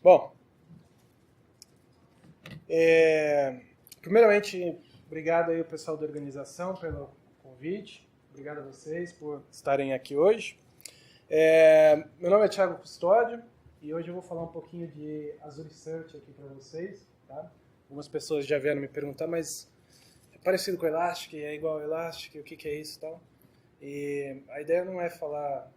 Bom, primeiramente, obrigado aí ao pessoal da organização pelo convite. Obrigado a vocês por estarem aqui hoje. Meu nome é Thiago Custódio e hoje eu vou falar um pouquinho de Azure Search aqui para vocês. Tá? Algumas pessoas já vieram me perguntar, mas é parecido com o Elastic, é igual ao Elastic, o que é isso e tal. E a ideia não é falar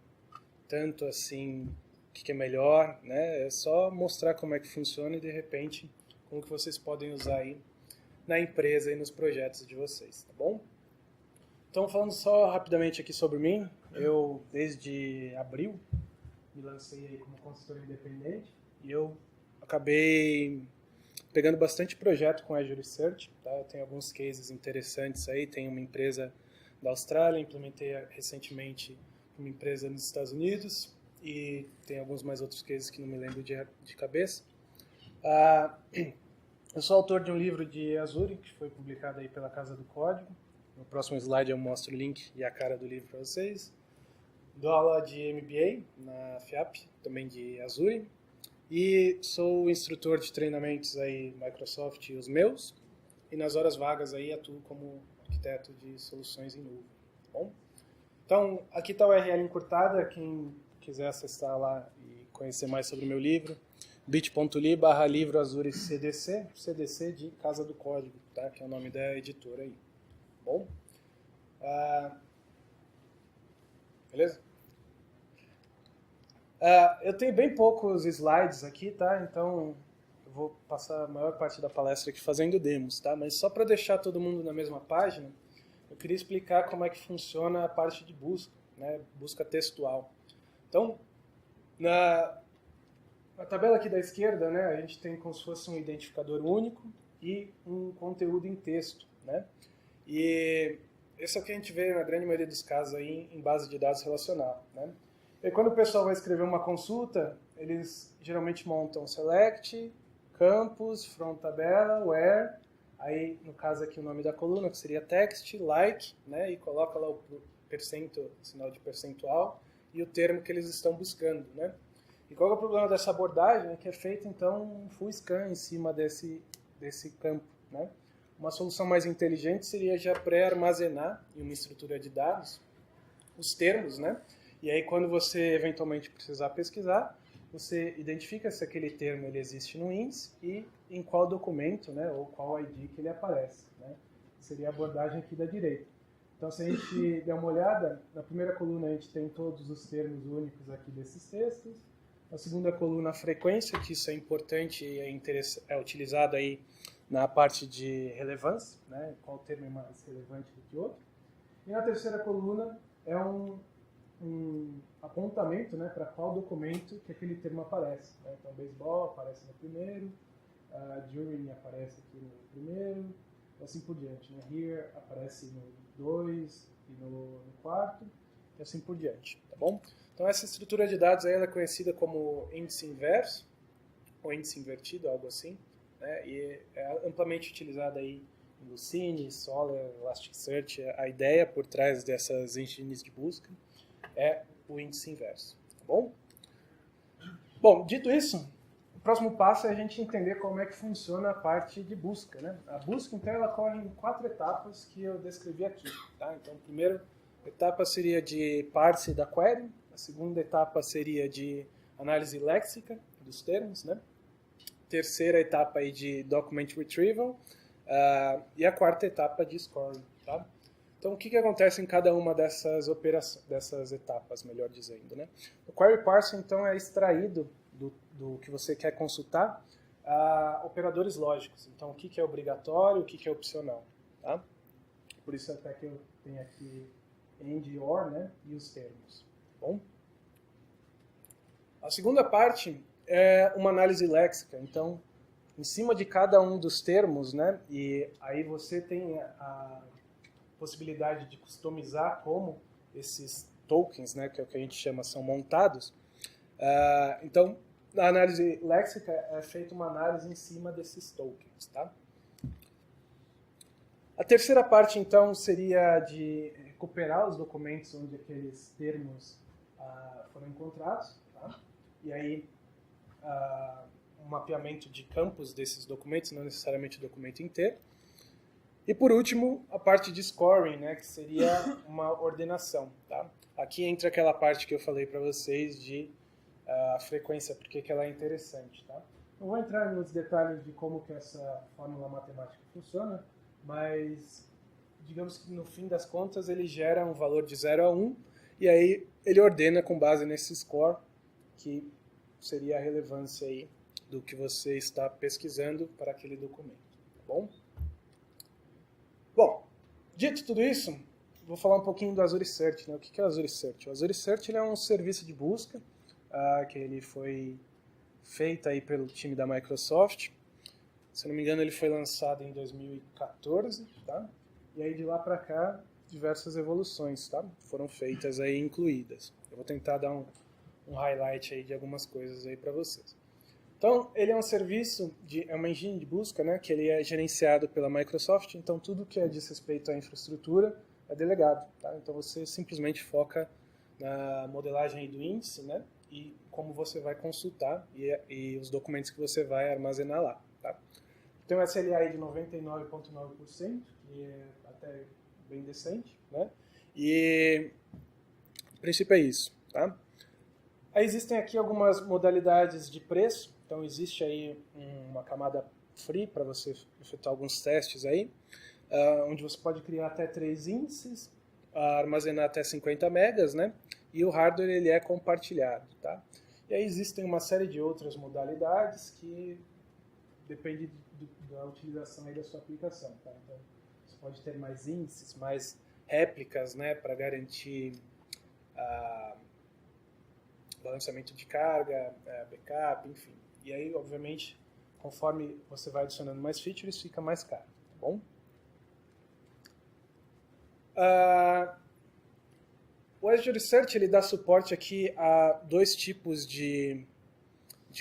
tanto assim o que é melhor, né? É só mostrar como é que funciona e de repente como que vocês podem usar aí na empresa e nos projetos de vocês, tá bom? Então, falando só rapidamente aqui sobre mim, eu desde abril me lancei aí como consultor independente e eu acabei pegando bastante projeto com Azure Search, tá? Eu tenho alguns cases interessantes aí, tem uma empresa da Austrália, implementei recentemente uma empresa nos Estados Unidos e tem alguns mais outros cases que não me lembro de cabeça. Eu sou autor de um livro de Azure, que foi publicado aí pela Casa do Código. No próximo slide eu mostro o link e a cara do livro para vocês. Dou aula de MBA na FIAP, também de Azure. E sou instrutor de treinamentos aí Microsoft e os meus. E nas horas vagas aí atuo como arquiteto de soluções em nuvem. Tá bom? Então, aqui está o URL encurtada, quem quiser acessar lá e conhecer mais sobre o meu livro, bit.ly/livro Azure CDC, CDC de Casa do Código, tá? Que é o nome da editora aí. Bom? Beleza? Eu tenho bem poucos slides aqui, tá? Então, eu vou passar a maior parte da palestra aqui fazendo demos, tá? Mas só para deixar todo mundo na mesma página, eu queria explicar como é que funciona a parte de busca, né? Busca textual. Então, na tabela aqui da esquerda, né, a gente tem como se fosse um identificador único e um conteúdo em texto, né? E esse é o que a gente vê na grande maioria dos casos aí em base de dados relacional, né? E quando o pessoal vai escrever uma consulta, eles geralmente montam select, campus, from tabela, where, aí no caso aqui o nome da coluna, que seria text, like, né, e coloca lá o sinal de percentual e o termo que eles estão buscando, né? E qual é o problema dessa abordagem? É que é feito, então, um full scan em cima desse campo, né? Uma solução mais inteligente seria já pré-armazenar em uma estrutura de dados os termos, né? E aí, quando você eventualmente precisar pesquisar, você identifica se aquele termo ele existe no índice e em qual documento, né, ou qual ID que ele aparece, né? Seria a abordagem aqui da direita. Então, se a gente der uma olhada, na primeira coluna a gente tem todos os termos únicos aqui desses textos. Na segunda coluna, a frequência, que isso é importante e é utilizado aí na parte de relevância, né? Qual termo é mais relevante do que outro. E na terceira coluna é um apontamento, né, para qual documento que aquele termo aparece. Né? Então, baseball aparece no primeiro, during aparece aqui no primeiro, e assim por diante. Né? Here aparece no 2 e no 4, e assim por diante. Tá bom? Então, essa estrutura de dados aí, ela é conhecida como índice inverso, ou índice invertido, algo assim, né? E é amplamente utilizada aí em Lucene, Solr, Elasticsearch. A ideia por trás dessas engines de busca é o índice inverso, tá bom? Bom, dito isso, o próximo passo é a gente entender como é que funciona a parte de busca, né? A busca, então, ela ocorre em 4 etapas que eu descrevi aqui, tá? Então, a primeira etapa seria de parse da query, a segunda etapa seria de análise léxica dos termos, né? Terceira etapa aí de document retrieval, e a quarta etapa de scoring, tá? Então, o que acontece em cada uma dessas operações, dessas etapas, melhor dizendo, né? O query parser, então, é extraído do que você quer consultar operadores lógicos. Então, o que é obrigatório, o que é opcional, tá? Por isso até que eu tenho aqui and, or, né? E os termos, tá bom? A segunda parte é uma análise léxica. Então, em cima de cada um dos termos, né? E aí você tem a possibilidade de customizar como esses tokens, né, que é o que a gente chama, são montados. Então, na análise léxica é feita uma análise em cima desses tokens, tá? A terceira parte, então, seria de recuperar os documentos onde aqueles termos foram encontrados, tá? E aí um mapeamento de campos desses documentos, não necessariamente o documento inteiro. E por último, a parte de scoring, né, que seria uma ordenação. Tá? Aqui entra aquela parte que eu falei para vocês de a frequência, porque que ela é interessante. Tá? Não vou entrar nos detalhes de como que essa fórmula matemática funciona, mas digamos que no fim das contas ele gera um valor de 0 a 1, e aí ele ordena com base nesse score, que seria a relevância aí do que você está pesquisando para aquele documento. Tá bom? Bom, dito tudo isso, vou falar um pouquinho do Azure Search. Né? O que é o Azure Search? O Azure Search ele é um serviço de busca que ele foi feito aí pelo time da Microsoft. Se não me engano, ele foi lançado em 2014, tá? E aí de lá para cá, diversas evoluções, tá? Foram feitas aí, incluídas. Eu vou tentar dar um highlight aí de algumas coisas aí para vocês. Então, ele é um serviço, é uma engine de busca, né? Que ele é gerenciado pela Microsoft, então tudo que diz respeito à infraestrutura é delegado, tá? Então você simplesmente foca na modelagem do índice, né? E como você vai consultar e os documentos que você vai armazenar lá, tá? Tem um SLA de 99,9%, que é até bem decente, né? E o princípio é isso, tá? Aí existem aqui algumas modalidades de preço. Então existe aí uma camada free para você efetuar alguns testes aí, onde você pode criar até 3 índices, armazenar até 50 megas, né? E o hardware ele é compartilhado, tá? E aí existem uma série de outras modalidades que depende da utilização aí da sua aplicação, tá? Então, você pode ter mais índices, mais réplicas, né, para garantir balanceamento de carga, backup, enfim. E aí, obviamente, conforme você vai adicionando mais features, fica mais caro, tá bom? O Azure Search ele dá suporte aqui a 2 tipos de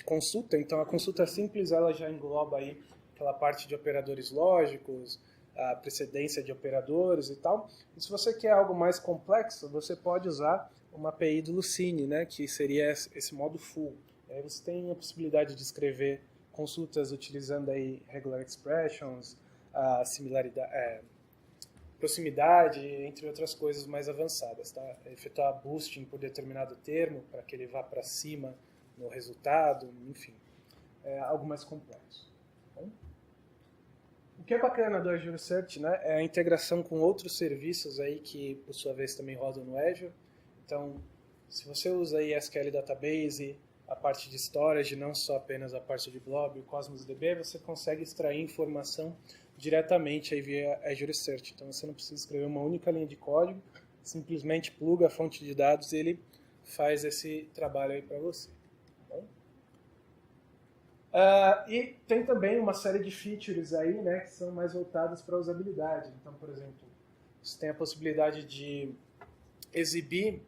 consulta. Então, a consulta simples ela já engloba aí aquela parte de operadores lógicos, a precedência de operadores e tal. E se você quer algo mais complexo, você pode usar uma API do Lucene, né, que seria esse modo full. Aí você tem a possibilidade de escrever consultas utilizando aí regular expressions, proximidade, entre outras coisas mais avançadas. Tá? Efetuar boosting por determinado termo, para que ele vá para cima no resultado, enfim. É algo mais complexo. Bom? O que é bacana do Azure Search, né, é a integração com outros serviços aí que, por sua vez, também rodam no Azure. Então, se você usa aí SQL Database, a parte de storage, não só apenas a parte de blob, o Cosmos DB, você consegue extrair informação diretamente aí via Azure Search. Então, você não precisa escrever uma única linha de código, simplesmente pluga a fonte de dados e ele faz esse trabalho aí para você. Tá bom? E tem também uma série de features aí, né, que são mais voltadas para a usabilidade. Então, por exemplo, você tem a possibilidade de exibir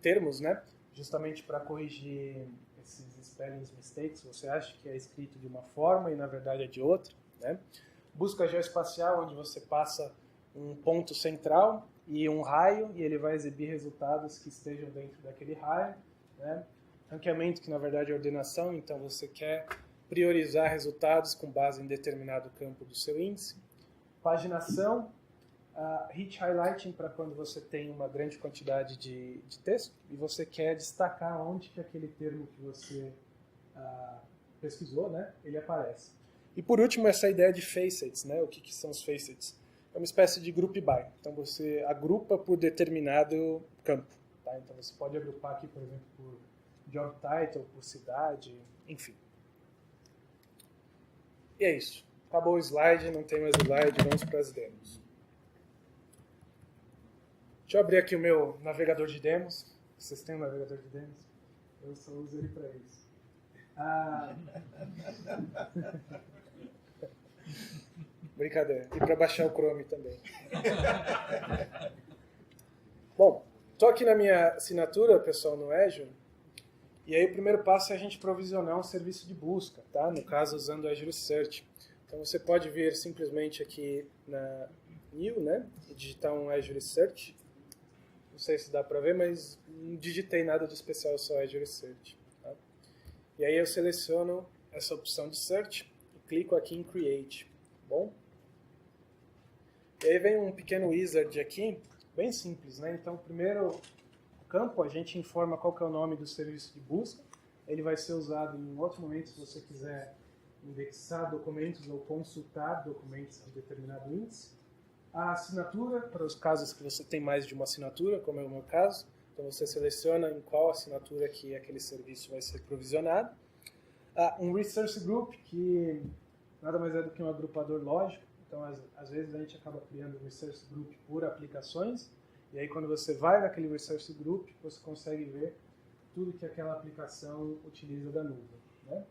termos, né, justamente para corrigir esses spelling mistakes. Você acha que é escrito de uma forma e na verdade é de outra, né? Busca geoespacial, onde você passa um ponto central e um raio e ele vai exibir resultados que estejam dentro daquele raio, né? Ranqueamento, que na verdade é ordenação, então você quer priorizar resultados com base em determinado campo do seu índice. Paginação, hit highlighting para quando você tem uma grande quantidade de texto e você quer destacar onde que aquele termo que você pesquisou, né, ele aparece. E por último, essa ideia de facets, né, o que são os facets? É uma espécie de group by, então você agrupa por determinado campo. Tá? Então você pode agrupar aqui, por exemplo, por job title, por cidade, enfim. E é isso. Acabou o slide, não tem mais slide, vamos para as demos. Deixa eu abrir aqui o meu navegador de demos. Vocês têm um navegador de demos? Eu só uso ele para isso. Brincadeira. E para baixar o Chrome também. Bom, estou aqui na minha assinatura, pessoal, no Azure. E aí o primeiro passo é a gente provisionar um serviço de busca, tá? No caso, usando o Azure Search. Então você pode vir simplesmente aqui na New, né? E digitar um Azure Search. Não sei se dá para ver, mas não digitei nada de especial, só Azure Search. Tá? E aí eu seleciono essa opção de Search e clico aqui em Create. Tá bom? E aí vem um pequeno wizard aqui, bem simples, né? Então, primeiro campo, a gente informa qual que é o nome do serviço de busca. Ele vai ser usado em outro momento se você quiser indexar documentos ou consultar documentos de determinado índice. A assinatura, para os casos que você tem mais de uma assinatura, como é o meu caso. Então você seleciona em qual assinatura que aquele serviço vai ser provisionado. Um resource group, que nada mais é do que um agrupador lógico. Então, às vezes a gente acaba criando um resource group por aplicações. E aí quando você vai naquele resource group, você consegue ver tudo que aquela aplicação utiliza da nuvem, né?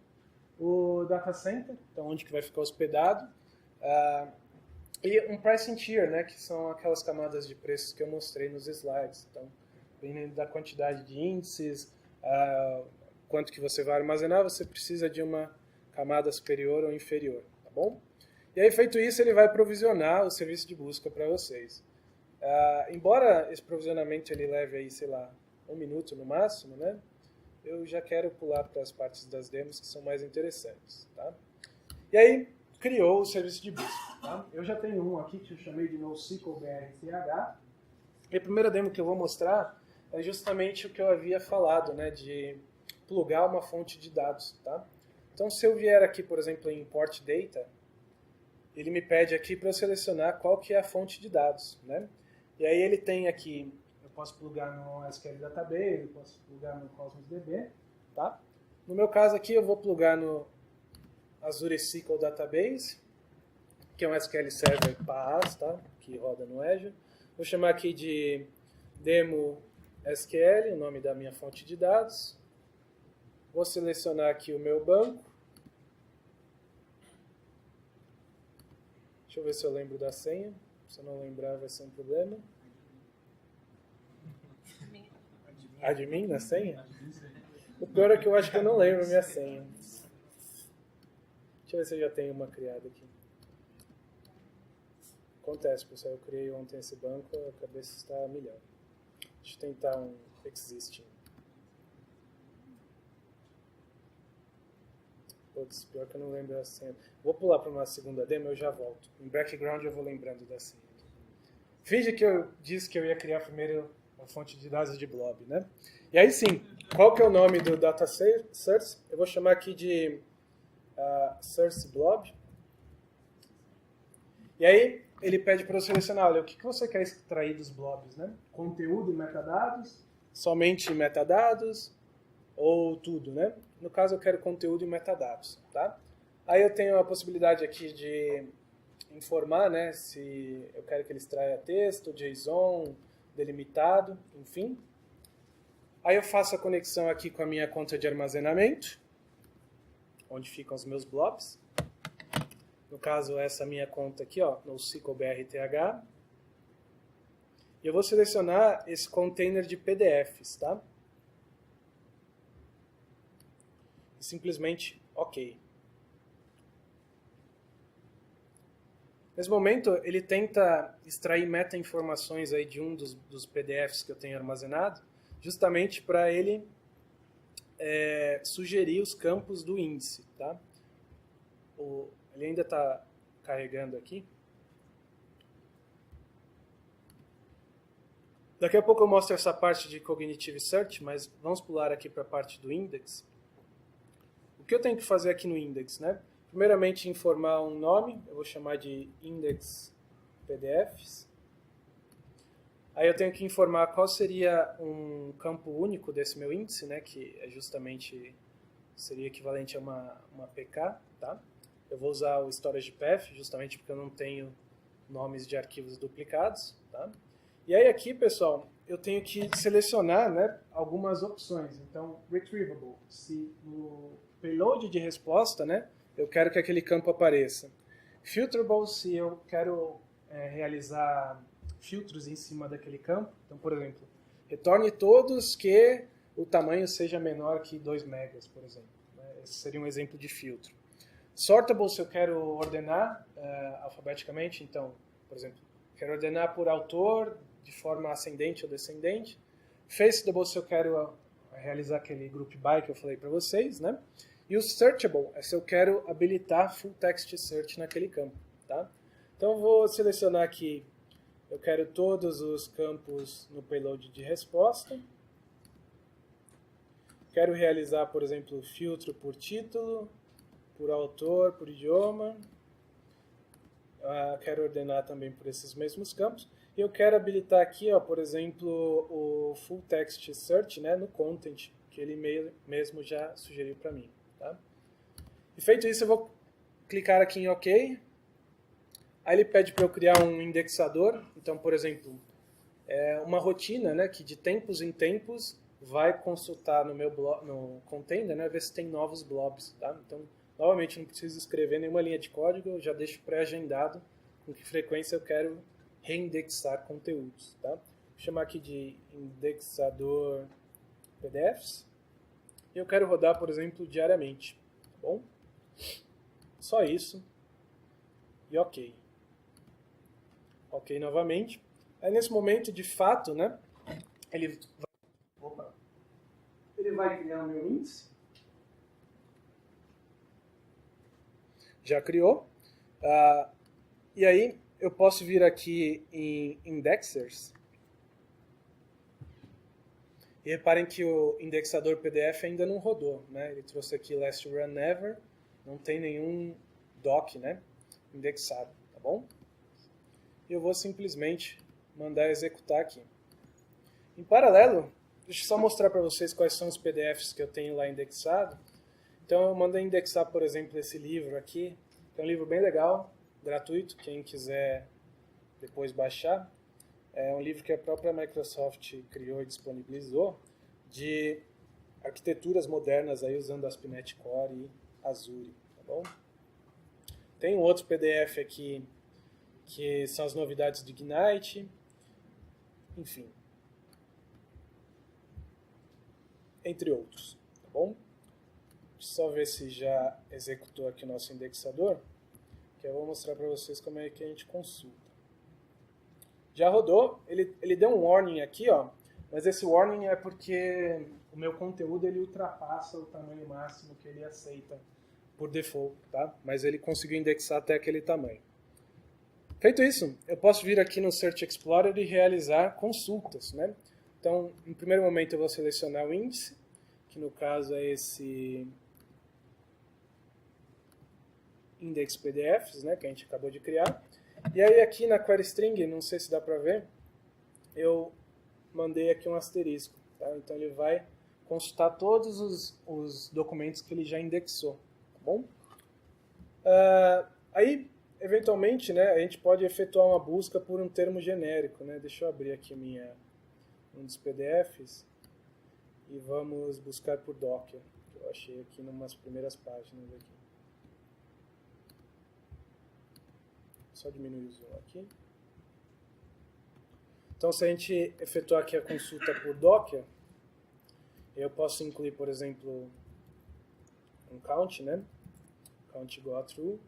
O data center, então onde que vai ficar hospedado. E um pricing tier, né, que são aquelas camadas de preços que eu mostrei nos slides. Então, dependendo da quantidade de índices, quanto que você vai armazenar, você precisa de uma camada superior ou inferior, tá bom? E aí, feito isso, ele vai provisionar o serviço de busca para vocês. Embora esse provisionamento ele leve aí, sei lá, 1 minuto no máximo, né? Eu já quero pular para as partes das demos que são mais interessantes, tá? E aí, criou o serviço de busca, tá? Eu já tenho um aqui que eu chamei de NoSQL BRTH. E a primeira demo que eu vou mostrar é justamente o que eu havia falado, né? De plugar uma fonte de dados, tá? Então, se eu vier aqui, por exemplo, em Import Data, ele me pede aqui para eu selecionar qual que é a fonte de dados, né? E aí ele tem aqui, eu posso plugar no SQL Database, eu posso plugar no Cosmos DB, tá? No meu caso aqui eu vou plugar no Azure SQL Database, que é um SQL Server PaaS, tá? Que roda no Azure. Vou chamar aqui de Demo SQL, o nome da minha fonte de dados. Vou selecionar aqui o meu banco. Deixa eu ver se eu lembro da senha. Se eu não lembrar, vai ser um problema. Admin na senha? O pior é que eu acho que eu não lembro a minha senha. Deixa eu ver se eu já tenho uma criada aqui. Acontece, pessoal. Eu criei ontem esse banco, a cabeça está a milhão. Deixa eu tentar um existing. Putz, pior que eu não lembro a senha. Vou pular para uma segunda demo e eu já volto. Em background eu vou lembrando da senha. Finge que eu disse que eu ia criar primeiro uma fonte de dados de blob, né? E aí sim, qual que é o nome do data source? Eu vou chamar aqui de source blob. E aí ele pede para eu selecionar, olha, o que você quer extrair dos blobs, né? Conteúdo e metadados, somente metadados ou tudo, né? No caso eu quero conteúdo e metadados, tá? Aí eu tenho a possibilidade aqui de informar, né, se eu quero que ele extraia texto, JSON, delimitado, enfim. Aí eu faço a conexão aqui com a minha conta de armazenamento, onde ficam os meus blobs. No caso, essa minha conta aqui, ó, NoSQL BRTH. E eu vou selecionar esse container de PDFs, tá? E simplesmente OK. Nesse momento, ele tenta extrair meta-informações aí de um dos PDFs que eu tenho armazenado, justamente para ele sugerir os campos do índice, tá? Ele ainda está carregando aqui. Daqui a pouco eu mostro essa parte de Cognitive Search, mas vamos pular aqui para a parte do index. O que eu tenho que fazer aqui no index, né? Primeiramente, informar um nome, eu vou chamar de index PDFs. Aí eu tenho que informar qual seria um campo único desse meu índice, né, que é justamente, seria equivalente a uma PK, tá? Eu vou usar o storage path, justamente porque eu não tenho nomes de arquivos duplicados, tá? E aí aqui, pessoal, eu tenho que selecionar, né, algumas opções. Então, retrievable, se no payload de resposta, né, eu quero que aquele campo apareça. Filterable, se eu quero realizar filtros em cima daquele campo. Então, por exemplo, retorne todos que o tamanho seja menor que 2 megas, por exemplo. Esse seria um exemplo de filtro. Sortable, se eu quero ordenar alfabeticamente. Então, por exemplo, quero ordenar por autor, de forma ascendente ou descendente. Faceable, se eu quero realizar aquele group by que eu falei para vocês, né? E o searchable é se eu quero habilitar full text search naquele campo, tá? Então eu vou selecionar aqui, eu quero todos os campos no payload de resposta. Quero realizar, por exemplo, filtro por título, por autor, por idioma. Quero ordenar também por esses mesmos campos. E eu quero habilitar aqui, ó, por exemplo, o Full Text Search, né, no Content, que ele mesmo já sugeriu para mim. Tá? E feito isso, eu vou clicar aqui em OK. Aí ele pede para eu criar um indexador. Então, por exemplo, uma rotina, né, que de tempos em tempos vai consultar no meu no container, né, ver se tem novos blobs. Tá? Então, novamente, não preciso escrever nenhuma linha de código, eu já deixo pré-agendado com que frequência eu quero reindexar conteúdos. Tá? Vou chamar aqui de indexador PDFs. E eu quero rodar, por exemplo, diariamente. Tá bom? Só isso. E OK. OK novamente. Aí nesse momento, de fato, né, ele vai criar o meu índice. Já criou. E aí eu posso vir aqui em Indexers. E reparem que o indexador PDF ainda não rodou, né? Ele trouxe aqui Last Run Never, não tem nenhum doc, né, indexado, tá bom? E eu vou simplesmente mandar executar aqui. Em paralelo, deixa eu só mostrar para vocês quais são os PDFs que eu tenho lá indexado. Então eu mandei indexar, por exemplo, esse livro aqui. É um livro bem legal, gratuito, quem quiser depois baixar. É um livro que a própria Microsoft criou e disponibilizou de arquiteturas modernas aí usando ASP.NET Core e Azure, tá bom? Tem um outro PDF aqui que são as novidades do Ignite, enfim, entre outros, tá bom? Deixa eu só ver se já executou aqui o nosso indexador, que eu vou mostrar para vocês como é que a gente consulta. Já rodou, ele deu um warning aqui, ó, mas esse warning é porque o meu conteúdo ele ultrapassa o tamanho máximo que ele aceita por default, tá? Mas ele conseguiu indexar até aquele tamanho. Feito isso, eu posso vir aqui no Search Explorer e realizar consultas, né? Então, em primeiro momento eu vou selecionar o índice, que no caso é esse index PDFs, né, que a gente acabou de criar. E aí aqui na query string, não sei se dá para ver, eu mandei aqui um asterisco. Tá? Então ele vai consultar todos os documentos que ele já indexou. Tá bom? Aí, eventualmente, né, a gente pode efetuar uma busca por um termo genérico. Né? Deixa eu abrir aqui um dos PDFs e vamos buscar por Docker, que eu achei aqui em umas primeiras páginas aqui. Só diminuir o zoom aqui. Então, se a gente efetuar aqui a consulta por Docker, eu posso incluir, por exemplo, um count, né? Count igual a true.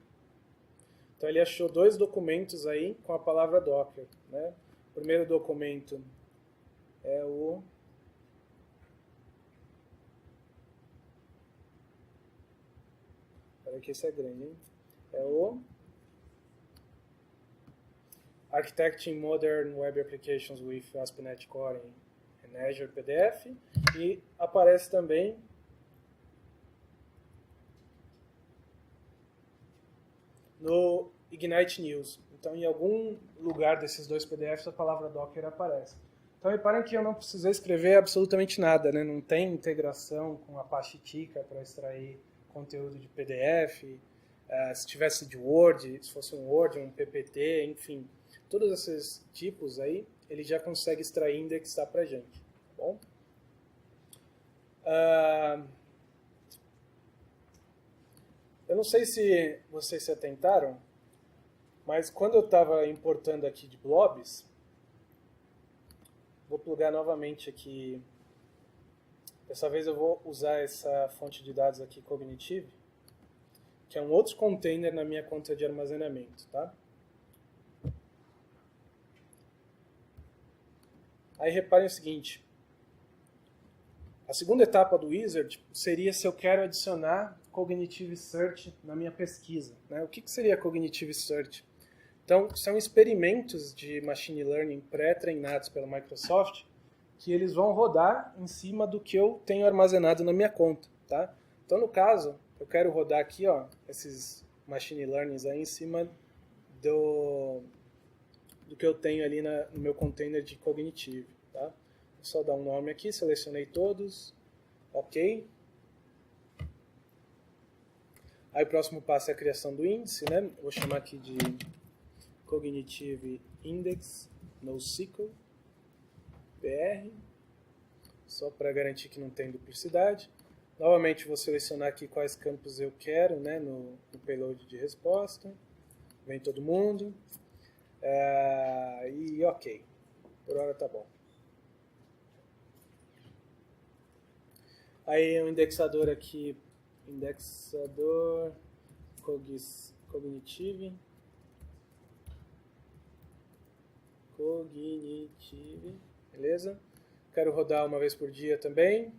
Então, ele achou dois documentos aí com a palavra Docker, né? O primeiro documento é o... Espera que esse é grande, hein? É o... Architecting Modern Web Applications with ASP.NET Core and Azure PDF. E aparece também no Ignite News. Então, em algum lugar desses dois PDFs, a palavra Docker aparece. Então, reparem que eu não precisei escrever absolutamente nada, né? Não tem integração com Apache Tika para extrair conteúdo de PDF. Se tivesse de Word, se fosse um Word, um PPT, enfim. Todos esses tipos aí, ele já consegue extrair e indexar para a gente. Tá bom? Eu não sei se vocês se atentaram, mas quando eu estava importando aqui de blobs, vou plugar novamente aqui. Dessa vez eu vou usar essa fonte de dados aqui, Cognitive, que é um outro container na minha conta de armazenamento, tá? Aí reparem o seguinte, A segunda etapa do wizard seria se eu quero adicionar Cognitive Search na minha pesquisa, né? O que seria Cognitive Search? Então, são experimentos de machine learning pré-treinados pela Microsoft que eles vão rodar em cima do que eu tenho armazenado na minha conta, tá? Então, no caso, eu quero rodar aqui, ó, esses machine learnings aí em cima do que eu tenho ali no meu container de Cognitive, tá? Vou só dar um nome aqui, selecionei todos, ok. Aí o próximo passo é a criação do índice, né? Vou chamar aqui de Cognitive Index NoSQL BR, só para garantir que não tem duplicidade. Novamente vou selecionar aqui quais campos eu quero, né, no payload de resposta. Vem todo mundo. E ok, por hora tá bom. Aí um indexador aqui, indexador Cognitive, beleza? Quero rodar uma vez por dia também,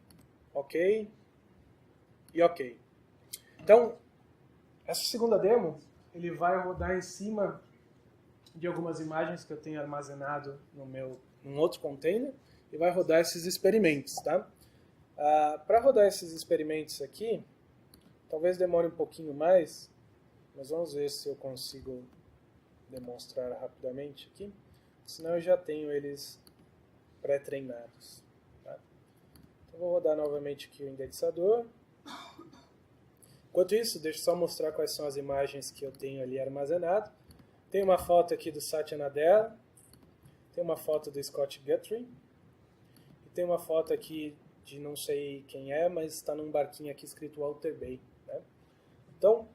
ok, e ok. Então, essa segunda demo, ele vai rodar em cima de algumas imagens que eu tenho armazenado num outro container e vai rodar esses experimentos, tá? Para rodar esses experimentos aqui, talvez demore um pouquinho mais, mas vamos ver se eu consigo demonstrar rapidamente aqui, senão eu já tenho eles pré-treinados. Tá? Então vou rodar novamente aqui o indexador. Enquanto isso, deixa eu só mostrar quais são as imagens que eu tenho ali armazenado. Tem uma foto aqui do Satya Nadella, tem uma foto do Scott Guthrie, e tem uma foto aqui de não sei quem é, mas está num barquinho aqui escrito Walter Bay. Né? Então,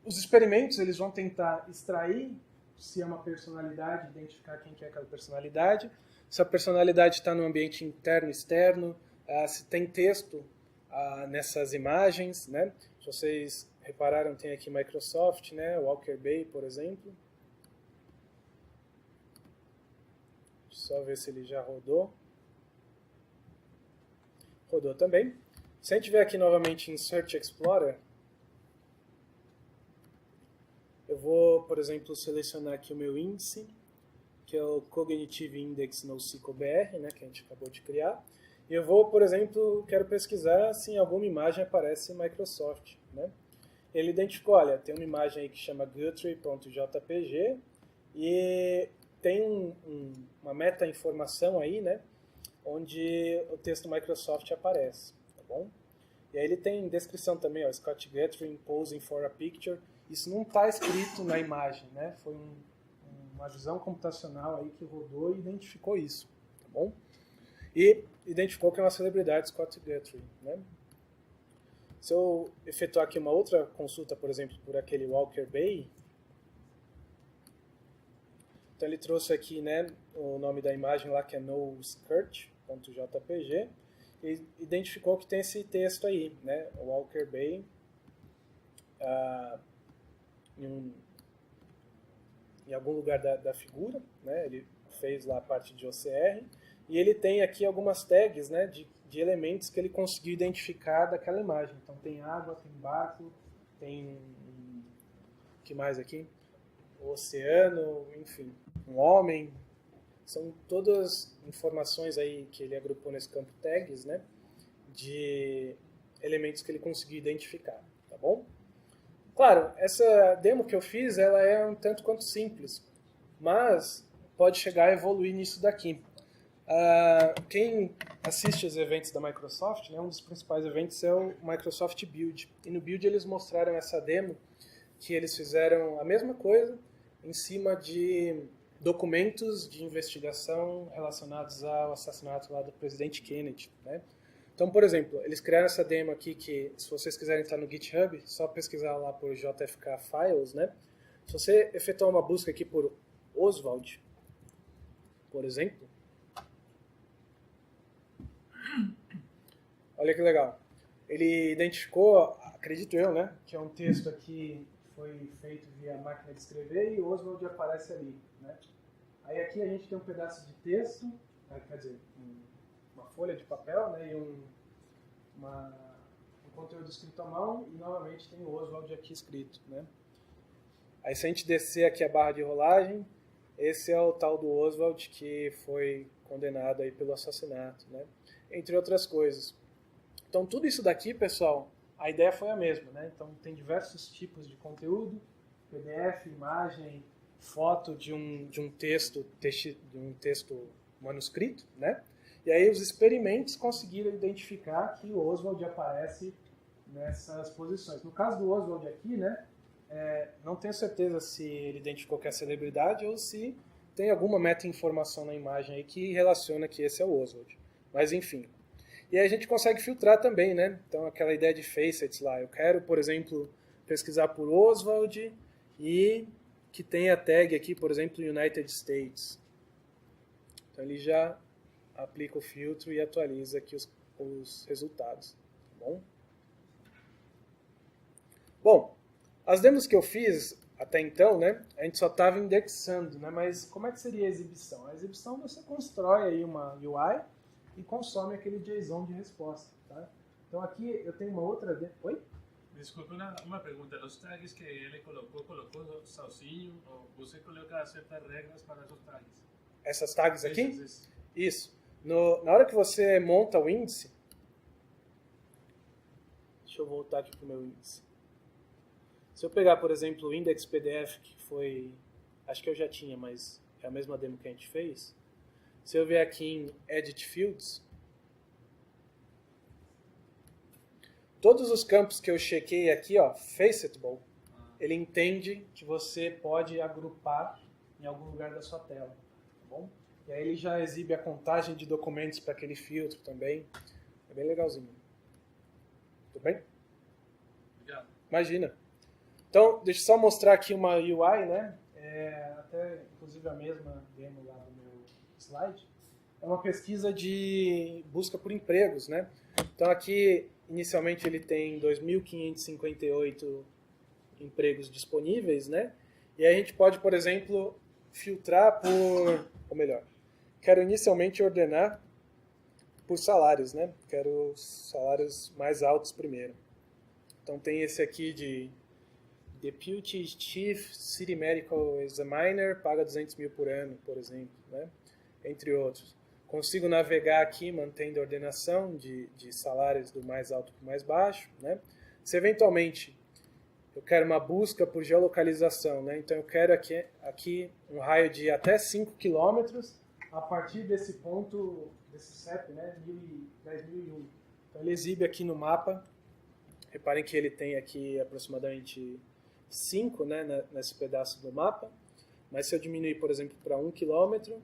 os experimentos eles vão tentar extrair se é uma personalidade, identificar quem que é aquela personalidade, se a personalidade está no ambiente interno, externo, se tem texto nessas imagens. Né? Se vocês repararam, tem aqui Microsoft, né? Walker Bay, por exemplo. Só ver se ele já rodou. Rodou também. Se a gente vier aqui novamente em Search Explorer, eu vou, por exemplo, selecionar aqui o meu índice, que é o Cognitive Index NoSQL BR, né, que a gente acabou de criar. E eu vou, por exemplo, quero pesquisar se em alguma imagem aparece Microsoft. Né? Ele identificou, olha, tem uma imagem aí que chama Guthrie.jpg e tem uma meta-informação aí, né, onde o texto Microsoft aparece, tá bom? E aí ele tem descrição também, ó, Scott Guthrie posing for a picture. Isso não está escrito na imagem, né? Foi uma visão computacional aí que rodou e identificou isso, tá bom? E identificou que é uma celebridade, Scott Guthrie, né? Se eu efetuar aqui uma outra consulta, por exemplo, por aquele Walker Bay, então ele trouxe aqui, né, o nome da imagem lá que é noskirt.jpg e identificou que tem esse texto aí, né, Walker Bay, em algum lugar da figura, né, ele fez lá a parte de OCR, e ele tem aqui algumas tags, né, de elementos que ele conseguiu identificar daquela imagem. Então tem água, tem barco, tem o que mais aqui? O oceano, enfim, um homem. São todas informações aí que ele agrupou nesse campo tags, né, de elementos que ele conseguiu identificar, tá bom? Claro, essa demo que eu fiz, ela é um tanto quanto simples, mas pode chegar a evoluir nisso daqui. Quem assiste os eventos da Microsoft, né, um dos principais eventos é o Microsoft Build. E no Build eles mostraram essa demo, que eles fizeram a mesma coisa em cima de documentos de investigação relacionados ao assassinato lá do presidente Kennedy. Né? Então, por exemplo, eles criaram essa demo aqui que, se vocês quiserem estar no GitHub, só pesquisar lá por JFK Files, né? Se você efetuar uma busca aqui por Oswald, por exemplo, olha que legal. Ele identificou, acredito eu, né, que é um texto aqui que foi feito via máquina de escrever e Oswald aparece ali, né? Aí aqui a gente tem um pedaço de texto, quer dizer, uma folha de papel, né, e um conteúdo escrito à mão e novamente tem o Oswald aqui escrito, né? Aí se a gente descer aqui a barra de rolagem, esse é o tal do Oswald que foi condenado aí pelo assassinato, né? Entre outras coisas. Então tudo isso daqui, pessoal, a ideia foi a mesma, né? Então tem diversos tipos de conteúdo, PDF, imagem, foto de um texto manuscrito, né? E aí os experimentos conseguiram identificar que o Oswald aparece nessas posições. No caso do Oswald aqui, né? Não tenho certeza se ele identificou que é celebridade ou se tem alguma meta-informação na imagem aí que relaciona que esse é o Oswald. Mas enfim. E aí a gente consegue filtrar também, né? Então aquela ideia de facets lá. Eu quero, por exemplo, pesquisar por Oswald e que tenha a tag aqui, por exemplo, United States. Então ele já aplica o filtro e atualiza aqui os resultados. Tá bom? Bom, as demos que eu fiz até então, né, a gente só estava indexando, né, mas como é que seria a exibição? A exibição você constrói aí uma UI e consome aquele JSON de resposta. Tá? Então aqui eu tenho uma outra... Oi? Desculpe, uma pergunta. Os tags que ele colocou sozinho ou você coloca certas regras para os tags? Essas tags aqui? Isso. Na hora que você monta o índice... Deixa eu voltar aqui para o meu índice. Se eu pegar, por exemplo, o index PDF, que foi... Acho que eu já tinha, mas é a mesma demo que a gente fez. Se eu vier aqui em Edit Fields, todos os campos que eu chequei aqui, ó, Facetable, ele entende que você pode agrupar em algum lugar da sua tela. Tá bom? E aí ele já exibe a contagem de documentos para aquele filtro também. É bem legalzinho. Tudo bem? Obrigado. Imagina. Então, deixa eu só mostrar aqui uma UI, né? Até, inclusive, a mesma demo lá no meu slide. É uma pesquisa de busca por empregos, né? Então, aqui, inicialmente, ele tem 2.558 empregos disponíveis, né? E aí a gente pode, por exemplo, filtrar por... Ou melhor, quero inicialmente ordenar por salários, né? Quero os salários mais altos primeiro. Então, tem esse aqui de... Deputy Chief City Medical Examiner paga 200 mil por ano, por exemplo, né? Entre outros. Consigo navegar aqui mantendo a ordenação de salários do mais alto para o mais baixo, né? Se eventualmente eu quero uma busca por geolocalização, né? Então eu quero aqui um raio de até 5 km a partir desse ponto, desse CEP, né? 10.001. Então ele exibe aqui no mapa. Reparem que ele tem aqui aproximadamente 5, né, nesse pedaço do mapa, mas se eu diminuir, por exemplo, para 1 km,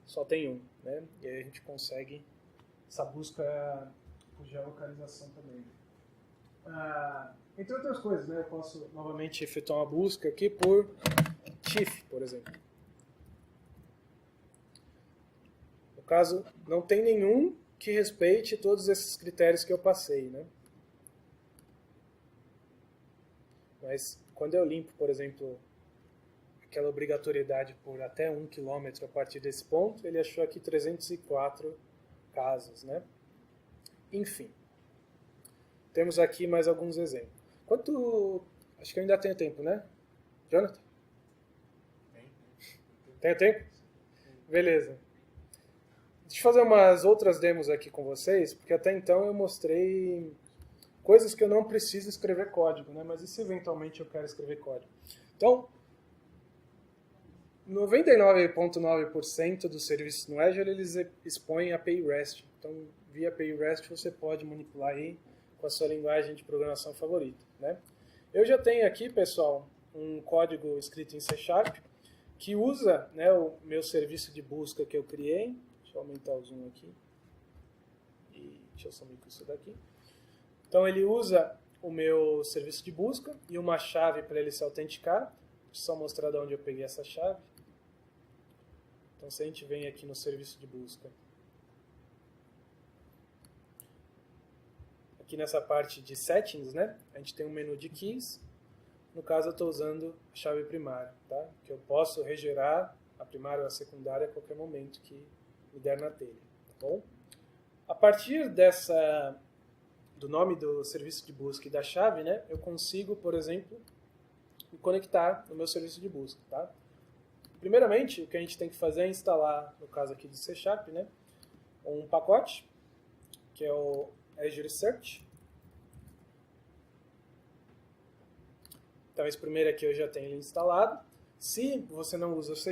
só tem 1, né? E aí a gente consegue essa busca por geolocalização também. Entre outras coisas, né, eu posso novamente efetuar uma busca aqui por Chief, por exemplo. No caso, não tem nenhum que respeite todos esses critérios que eu passei, né? Mas quando eu limpo, por exemplo, aquela obrigatoriedade por até 1 km a partir desse ponto, ele achou aqui 304 casos, né? Enfim. Temos aqui mais alguns exemplos. Acho que eu ainda tenho tempo, né? Jonathan? Tenho tempo? Beleza. Deixa eu fazer umas outras demos aqui com vocês, porque até então eu mostrei coisas que eu não preciso escrever código, né? Mas e se eventualmente eu quero escrever código? Então, 99,9% dos serviços no Azure eles expõem API REST. Então, via API REST você pode manipular aí com a sua linguagem de programação favorita, né? Eu já tenho aqui, pessoal, um código escrito em C# que usa, né, o meu serviço de busca que eu criei. Deixa eu aumentar o zoom aqui. E deixa eu sumir com isso daqui. Então ele usa o meu serviço de busca e uma chave para ele se autenticar. Deixa eu só mostrar de onde eu peguei essa chave. Então se a gente vem aqui no serviço de busca, aqui nessa parte de settings, né, a gente tem um menu de keys. No caso eu estou usando a chave primária, tá? Que eu posso regerar a primária ou a secundária a qualquer momento que me der na telha, tá bom? a partir do nome do serviço de busca e da chave, né, eu consigo, por exemplo, me conectar no meu serviço de busca. Tá? Primeiramente, o que a gente tem que fazer é instalar, no caso aqui de C#, né, um pacote, que é o Azure Search. Então, esse primeiro aqui eu já tenho ele instalado. Se você não usa o C#,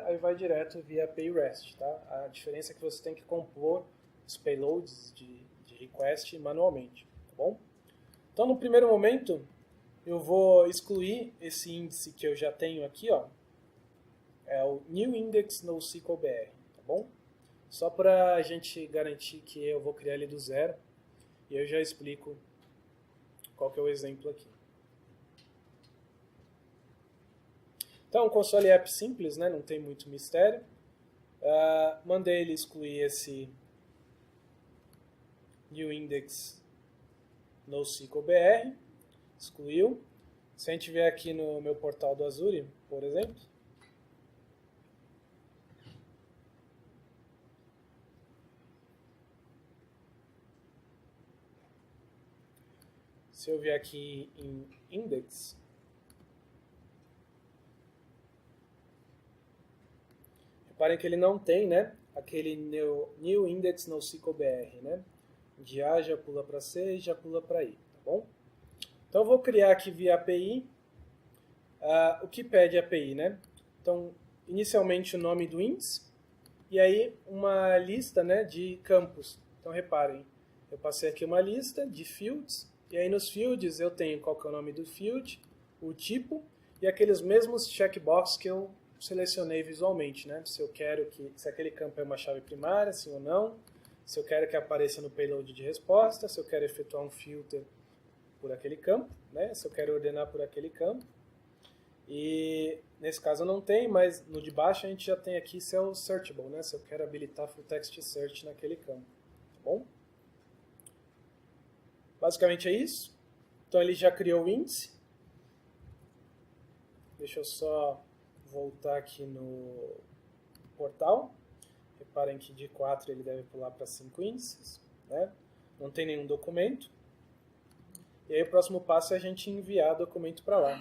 aí vai direto via API REST. Tá? A diferença é que você tem que compor os payloads de request manualmente. Tá bom? Então, no primeiro momento, eu vou excluir esse índice que eu já tenho aqui, ó. É o New Index NoSQL.br. Tá bom? Só para a gente garantir que eu vou criar ele do zero. E eu já explico qual que é o exemplo aqui. Então, o console app simples, né? Não tem muito mistério. Mandei ele excluir esse New Index NoSQL.br. Excluiu. Se a gente vier aqui no meu portal do Azure, por exemplo, se eu vier aqui em Index, reparem que ele não tem, né, aquele New Index NoSQL.br, né? De A já pula para C e já pula para I, tá bom? Então eu vou criar aqui via API o que pede a API, né? Então, inicialmente o nome do índice e aí uma lista, né, de campos. Então reparem, eu passei aqui uma lista de fields e aí nos fields eu tenho qual que é o nome do field, o tipo e aqueles mesmos checkbox que eu selecionei visualmente, né? Se eu quero se aquele campo é uma chave primária, sim ou não, se eu quero que apareça no payload de resposta, se eu quero efetuar um filter por aquele campo, né? Se eu quero ordenar por aquele campo. E nesse caso não tem, mas no de baixo a gente já tem aqui se é o searchable, né? Se eu quero habilitar full text search naquele campo, tá bom? Basicamente é isso. Então ele já criou o índice. Deixa eu só voltar aqui no portal. Reparem que de 4 ele deve pular para 5 índices, né? Não tem nenhum documento. E aí o próximo passo é a gente enviar documento para lá.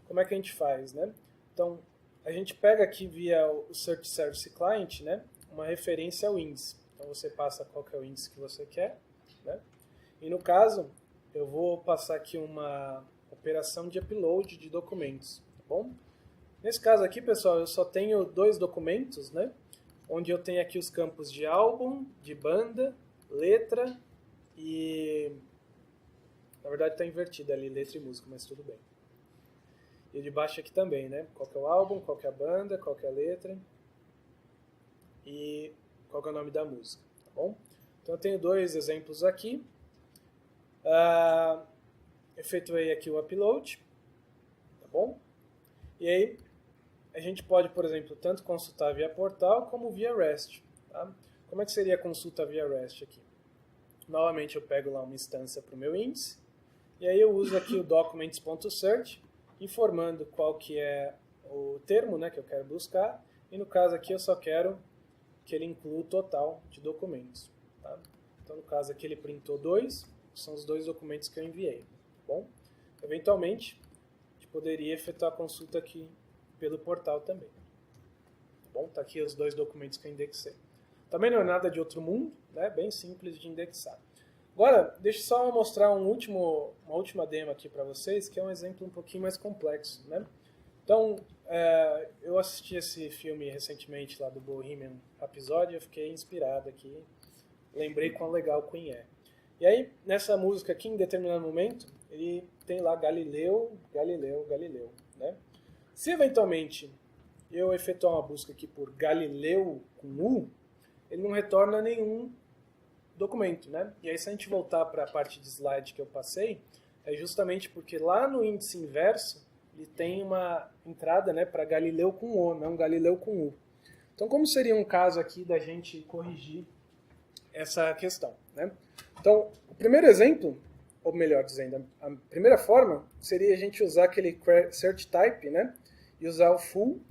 Como é que a gente faz, né? Então, a gente pega aqui via o Search Service Client, né, uma referência ao índice. Então você passa qual que é o índice que você quer, né? E no caso, eu vou passar aqui uma operação de upload de documentos, tá bom? Nesse caso aqui, pessoal, eu só tenho 2 documentos, né? Onde eu tenho aqui os campos de álbum, de banda, letra e... Na verdade está invertido ali, letra e música, mas tudo bem. E de baixo aqui também, né? Qual que é o álbum, qual que é a banda, qual que é a letra e qual que é o nome da música, tá bom? Então eu tenho 2 exemplos aqui. Efetuei aqui o upload, tá bom? E aí a gente pode, por exemplo, tanto consultar via portal como via REST. Tá? Como é que seria a consulta via REST aqui? Novamente eu pego lá uma instância para o meu índice, e aí eu uso aqui o documents.search, informando qual que é o termo, né, que eu quero buscar, e no caso aqui eu só quero que ele inclua o total de documentos. Tá? Então no caso aqui ele printou 2, são os 2 documentos que eu enviei. Tá bom? Eventualmente, a gente poderia efetuar a consulta aqui pelo portal também. Tá bom? Tá aqui os 2 documentos que eu indexei. Também não é nada de outro mundo, né? Bem simples de indexar. Agora, deixa eu só mostrar uma última demo aqui para vocês, que é um exemplo um pouquinho mais complexo, né? Então, eu assisti esse filme recentemente lá do Bohemian Rhapsody, eu fiquei inspirado aqui, lembrei quão legal o Queen é. E aí, nessa música aqui, em determinado momento, ele tem lá Galileu, Galileu, Galileu, né? Se eventualmente eu efetuar uma busca aqui por Galileu com U, ele não retorna nenhum documento, né? E aí se a gente voltar para a parte de slide que eu passei, é justamente porque lá no índice inverso ele tem uma entrada, né, para Galileu com O, não Galileu com U. Então como seria um caso aqui da gente corrigir essa questão, né? Então o primeiro exemplo, ou melhor dizendo, a primeira forma seria a gente usar aquele search type, né, e usar o full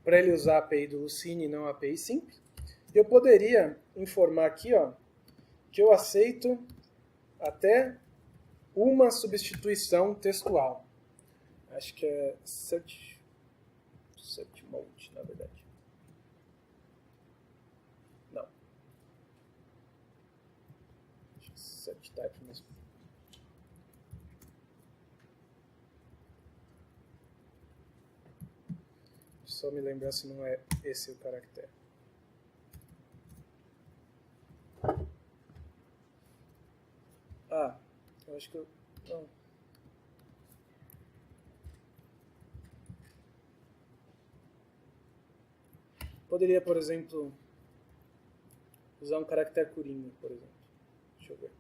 para ele usar a API do Lucene e não a API simple. Eu poderia informar aqui, ó, que eu aceito até uma substituição textual. Acho que é search mode, na verdade. Não. Acho que search type mesmo. Só me lembrar se não é esse o caractere. Ah, eu acho que eu... Não. Poderia, por exemplo, usar um caractere coringa, por exemplo. Deixa eu ver.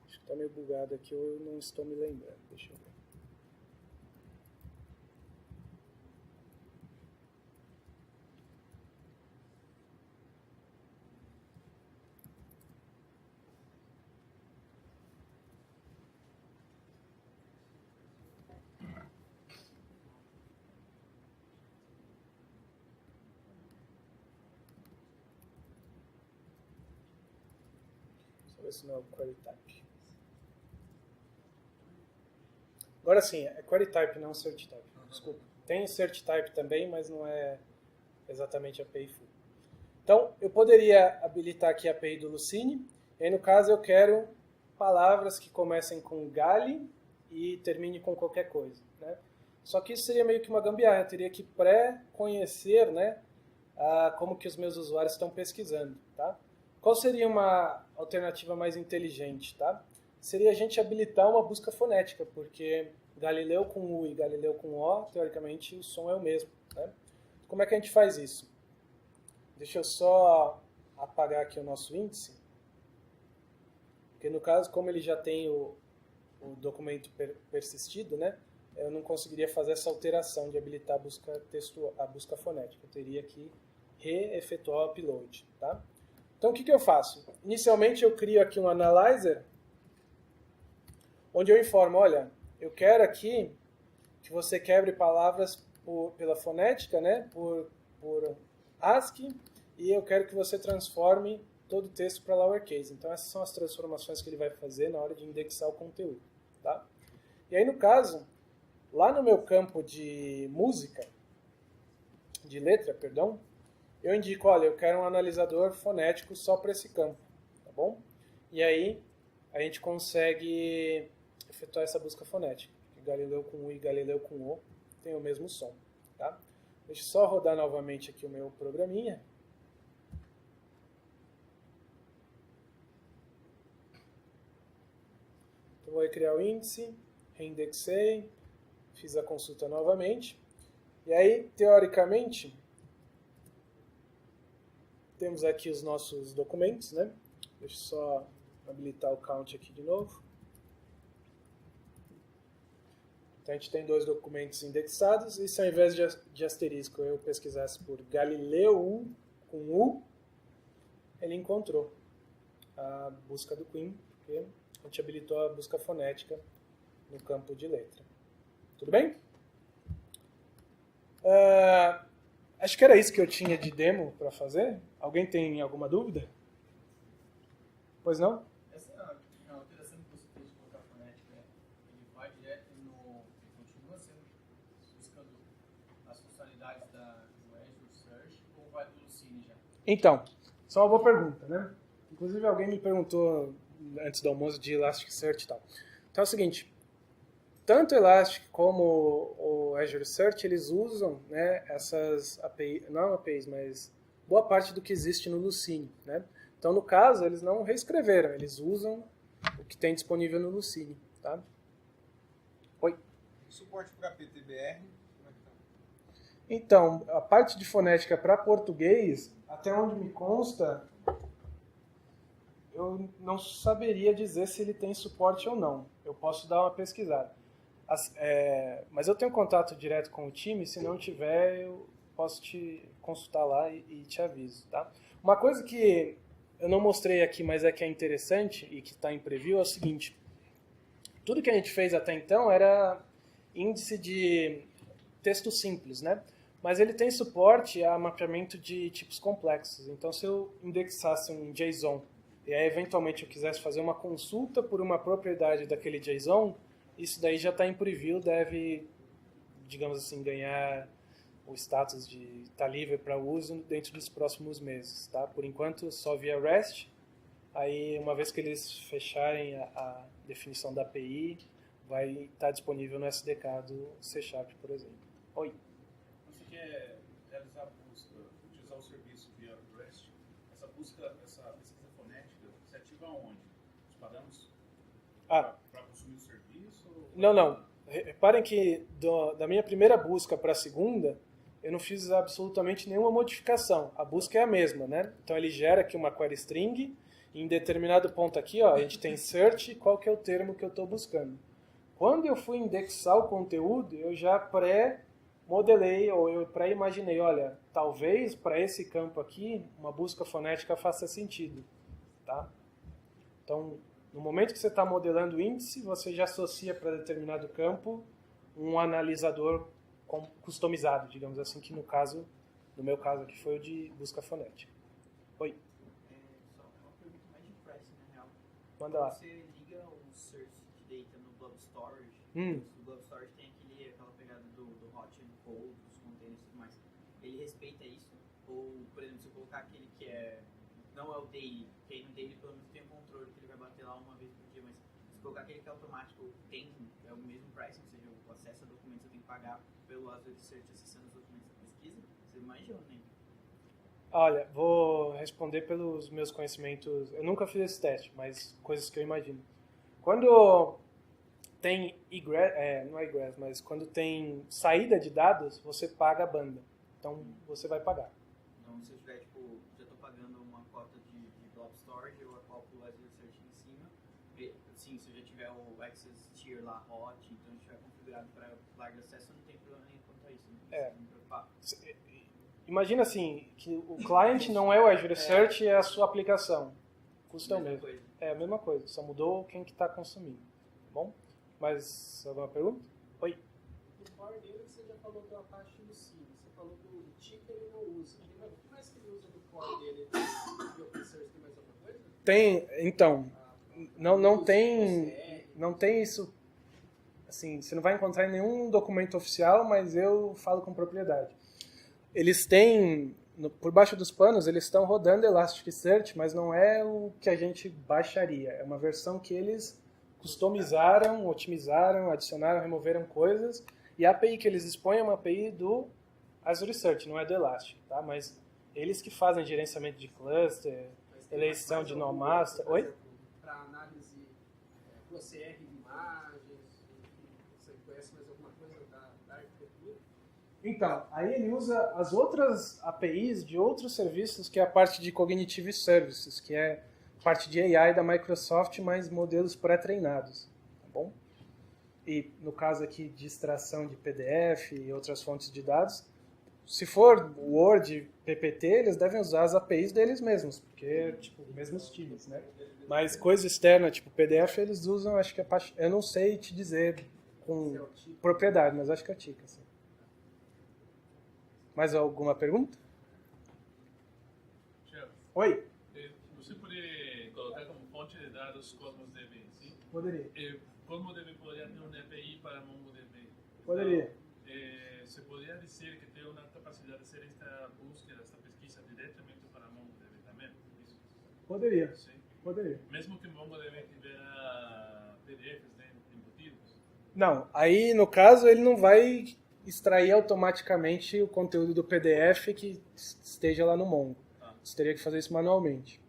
Acho que está meio bugado aqui, eu não estou me lembrando. Deixa eu ver. Esse não é o query type. Agora sim, é query type, não search type. Desculpa. Tem search type também, mas não é exatamente a API full. Então, eu poderia habilitar aqui a API do Lucene. E aí, no caso, eu quero palavras que comecem com Gali e termine com qualquer coisa, né? Só que isso seria meio que uma gambiarra. Eu teria que pré-conhecer, né, como que os meus usuários estão pesquisando, tá? Qual seria uma alternativa mais inteligente, tá? Seria a gente habilitar uma busca fonética, porque Galileu com U e Galileu com O, teoricamente, o som é o mesmo, né? Como é que a gente faz isso? Deixa eu só apagar aqui o nosso índice, porque no caso, como ele já tem o documento persistido, né, eu não conseguiria fazer essa alteração de habilitar a busca fonética. Eu teria que reefetuar o upload, tá? Então, o que eu faço? Inicialmente, eu crio aqui um analyzer, onde eu informo, olha, eu quero aqui que você quebre palavras pela fonética, né, por ASCII, e eu quero que você transforme todo o texto para lowercase. Então, essas são as transformações que ele vai fazer na hora de indexar o conteúdo, tá? E aí, no caso, lá no meu campo de música, de letra, perdão, eu indico, olha, eu quero um analisador fonético só para esse campo, tá bom? E aí a gente consegue efetuar essa busca fonética. Galileu com U e Galileu com O tem o mesmo som, tá? Deixa eu só rodar novamente aqui o meu programinha. Então vou criar o índice, reindexei, fiz a consulta novamente. E aí, teoricamente, temos aqui os nossos documentos, né? Deixa eu só habilitar o count aqui de novo. Então a gente tem dois documentos indexados, e se ao invés de asterisco eu pesquisasse por Galileu com U, ele encontrou a busca do Queen, porque a gente habilitou a busca fonética no campo de letra. Tudo bem? Acho que era isso que eu tinha de demo para fazer. Alguém tem alguma dúvida? Pois não? Essa alteração que você fez de colocar fonética, ele vai direto no... Ele continua sendo buscando as funcionalidades do Azure Search ou vai do Lucene já? Então, só uma boa pergunta, né? Inclusive alguém me perguntou antes do almoço de Elasticsearch e tal. Então é o seguinte, tanto Elastic como o Azure Search, eles usam, né, essas APIs, não APIs, mas boa parte do que existe no Lucene, né? Então, no caso, eles não reescreveram, eles usam o que tem disponível no Lucene, tá? Oi? Suporte para PTBR, como é que tá? Então, a parte de fonética para português, até onde me consta, eu não saberia dizer se ele tem suporte ou não. Eu posso dar uma pesquisada. Mas eu tenho contato direto com o time, se não tiver, eu posso te consultar lá e te aviso, tá? Uma coisa que eu não mostrei aqui, mas é que é interessante e que está em preview, é o seguinte. Tudo que a gente fez até então era índice de texto simples, né? Mas ele tem suporte a mapeamento de tipos complexos. Então, se eu indexasse um JSON e aí, eventualmente, eu quisesse fazer uma consulta por uma propriedade daquele JSON, isso daí já está em preview, deve, digamos assim, ganhar o status de estar livre para uso dentro dos próximos meses, tá? Por enquanto, só via REST. Aí, uma vez que eles fecharem a definição da API, vai estar disponível no SDK do C#, por exemplo. Oi. Você quer realizar a busca, utilizar o serviço via REST, essa busca, essa pesquisa fonética, você ativa onde? Os parâmetros para consumir o serviço? Não. Reparem que da minha primeira busca para a segunda, eu não fiz absolutamente nenhuma modificação. A busca é a mesma, né? Então ele gera aqui uma query string, e em determinado ponto aqui, ó, a gente tem search, qual que é o termo que eu estou buscando. Quando eu fui indexar o conteúdo, eu já pré-modelei, ou eu pré-imaginei, olha, talvez para esse campo aqui, uma busca fonética faça sentido. Tá? Então, no momento que você está modelando o índice, você já associa para determinado campo um analisador customizado, digamos assim, que no meu caso aqui foi o de busca fonética. Oi. Só uma pergunta mais de pricing, na real. Manda lá. Você liga o search de data no Blob Storage, o Blob Storage tem aquela pegada do hot and cold, dos containers e tudo mais. Ele respeita isso? Ou, por exemplo, se eu colocar aquele que não é o daily, que aí no daily pelo menos tem um controle que ele vai bater lá uma vez por dia, mas se colocar aquele que é automático, é o mesmo pricing, ou seja, o acesso a documentos eu tenho que pagar pelo Azure Search acessando os documentos da pesquisa? Você imagina, né? Olha, vou responder pelos meus conhecimentos. Eu nunca fiz esse teste, mas coisas que eu imagino. Quando tem egress, não é egress, mas quando tem saída de dados, você paga a banda. Então, você vai pagar. Então, se eu tiver, já estou pagando uma cota de Blob Storage, eu acoplo o Azure Search em cima. Sim, se eu já tiver o Access Tier lá hot, então eu estiver configurado para largo acesso, não tem problema nenhum quanto a isso. Não precisa me preocupar. Imagina assim, que o client não é o Azure Search, é a sua aplicação. O custo é o mesmo. Coisa. É a mesma coisa, só mudou quem que está consumindo. Tá bom? Mais alguma pergunta? Oi. No core dele você já falou da parte do Cine, você falou do Tika ele não usa. O que mais que ele usa no core dele? De open source tem mais alguma coisa? Tem, então, não tem isso, assim, você não vai encontrar em nenhum documento oficial, mas eu falo com propriedade. Eles têm, por baixo dos panos, eles estão rodando Elasticsearch, mas não é o que a gente baixaria. É uma versão que eles customizaram, otimizaram, adicionaram, removeram coisas. E a API que eles expõem é uma API do Azure Search, não é do Elastic, tá? Mas eles que fazem gerenciamento de cluster, eleição de null master. Oi? Para análise do OCR de imagens, você conhece mais alguma coisa da arquitetura? Então, aí ele usa as outras APIs de outros serviços, que é a parte de Cognitive Services, que é parte de AI da Microsoft, mais modelos pré-treinados, tá bom? E no caso aqui de extração de PDF e outras fontes de dados, se for Word, PPT, eles devem usar as APIs deles mesmos, porque tipo, mesmos times, né? Mas coisa externa, tipo PDF, eles usam, acho que a parte, eu não sei te dizer com propriedade, mas acho que é a Tika, assim. Mais alguma pergunta? Chefe, Oi? você poderia colocar como fonte de dados Cosmos DB, sim? Poderia. Cosmos DB poderia ter uma API para MongoDB. Poderia. Então, você poderia dizer que tem uma capacidade de ser esta búsqueda, esta pesquisa diretamente para MongoDB também? Isso. Poderia. Sim. Poderia. Mesmo que MongoDB tivesse PDFs embutidos? Não, aí no caso ele não vai extrair automaticamente o conteúdo do PDF que esteja lá no Mongo. Você teria que fazer isso manualmente.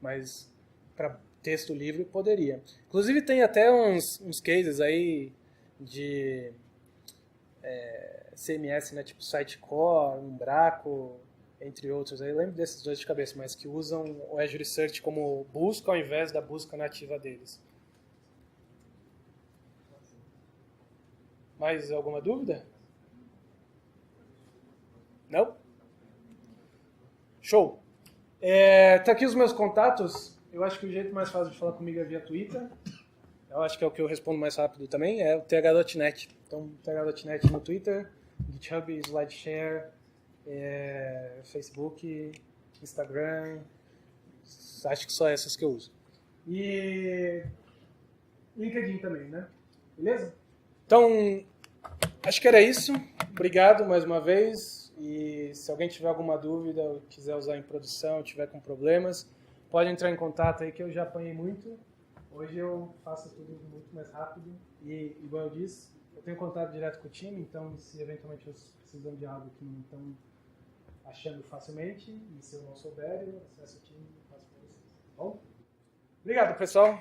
Mas para texto livre poderia. Inclusive tem até uns cases aí de CMS, né, tipo Sitecore, Umbraco, entre outros. Aí eu lembro desses dois de cabeça, mas que usam o Azure Search como busca ao invés da busca nativa deles. Mais alguma dúvida? Não? Show! Tá aqui os meus contatos. Eu acho que o jeito mais fácil de falar comigo é via Twitter. Eu acho que é o que eu respondo mais rápido também, é o th.net. Então, th.net no Twitter, GitHub, SlideShare, Facebook, Instagram. Acho que só essas que eu uso. E LinkedIn também, né? Beleza? Então, acho que era isso. Obrigado mais uma vez. E se alguém tiver alguma dúvida ou quiser usar em produção, tiver com problemas, pode entrar em contato aí que eu já apanhei muito. Hoje eu faço tudo muito mais rápido. E, igual eu disse, eu tenho contato direto com o time, então se eventualmente vocês precisam de algo que não estão achando facilmente, e se eu não souber, eu acesso o time e faço para vocês. Tá bom? Obrigado, pessoal.